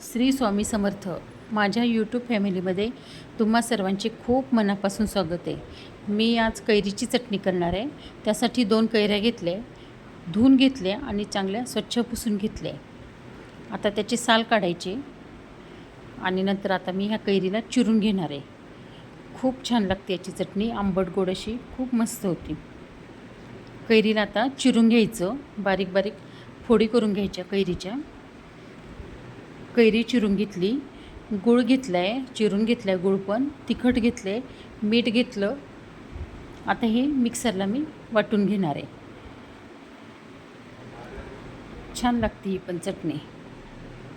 श्री स्वामी समर्थ. माझ्या यूट्यूब फॅमिलीमध्ये तुम्हा सर्वांचे खूप मनापासून स्वागत आहे. मी आज कैरीची चटणी करणार आहे. त्यासाठी 2 कैऱ्या घेतल्या, धुवून घेतल्या आणि चांगल्या स्वच्छ पुसून घेतल्या. आता त्याची साल काढायची आणि नंतर आता मी ह्या कैरीला चिरून घेणार आहे. खूप छान लागते याची चटणी, आंबट गोड अशी खूप मस्त होती. कैरीला आता चिरून घ्यायचं, बारीक बारीक फोडी करून घ्यायच्या कैरीच्या. कैरी चिरून घेतली, गूळ घेतला आहे, चिरून घेतला आहे गूळ, पण तिखट घेतलं आहे, मीठ घेतलं. आता हे मिक्सरला मी वाटून घेणार आहे. छान लागते ही पण चटणी.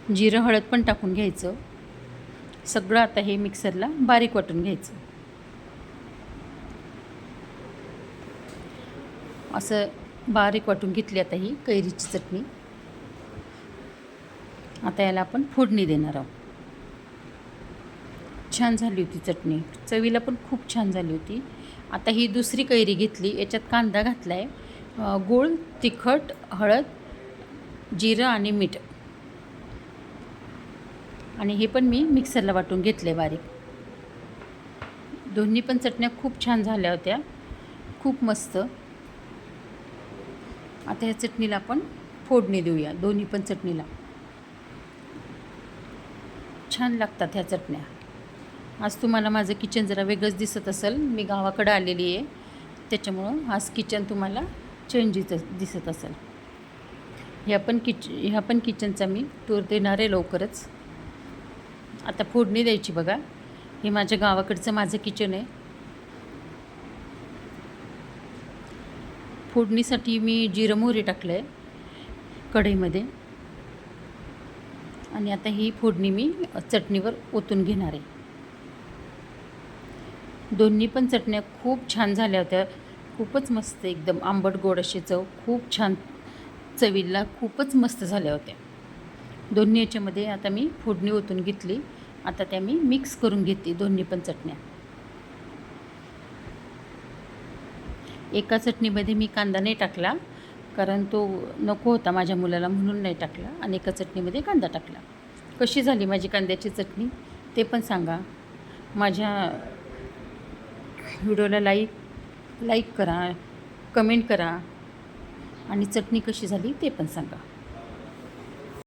जिरं हळद पण टाकून घ्यायचं. सगळं आता हे मिक्सरला बारीक वाटून घ्यायचं. असं बारीक वाटून घेतली आता ही कैरीची चटणी. आता याला आपण फोडणी देणार आहोत. छान झाली होती चटणी, चवीला पण खूप छान झाली होती. आता ही दुसरी कैरी घेतली, याच्यात कांदा घातला आहे, गूळ, तिखट, हळद, जिरं आणि मीठ, आणि हे पण मी मिक्सरला वाटून घेतले बारीक. दोन्ही पण चटण्या खूप छान झाल्या होत्या, खूप मस्त. आता ह्या चटणीला आपण फोडणी देऊया. दोन्ही पण चटणीला छान लागतात ह्या चटण्या. आज तुम्हाला माझं किचन जरा वेगळंच दिसत असेल, मी गावाकडं आलेली आहे, त्याच्यामुळं आज किचन तुम्हाला चेंज दिसत असेल. ह्या पण किचनचा मी टूर देणार आहे लवकरच. आता फोडणी द्यायची बघा. हे माझ्या गावाकडचं माझं किचन आहे. फोडणीसाठी मी जिरं मोहरी टाकलं आहे कढईमध्ये, आणि आता ही फोडणी मी चटणीवर ओतून घेणार आहे. दोन्ही पण चटण्या खूप छान झाल्या होत्या, खूपच मस्त, एकदम आंबट गोड अशी चव, खूप छान चवीला खूपच मस्त झाल्या होत्या. दोन्ही याच्यामध्ये आता मी फोडणी ओतून घेतली. आता त्या मी मिक्स करून घेते दोन्ही पण चटण्या. एका चटणीमध्ये मी कांदा नाही टाकला, कारण तो नको होता माझ्या मुलाला, म्हणून नाही टाकला, आणि एका चटणीमध्ये कांदा टाकला. कशी झाली माझी कांद्याची चटणी ते पण सांगा. माझ्या व्हिडिओला लाईक करा, कमेंट करा, आणि चटणी कशी झाली ते पण सांगा.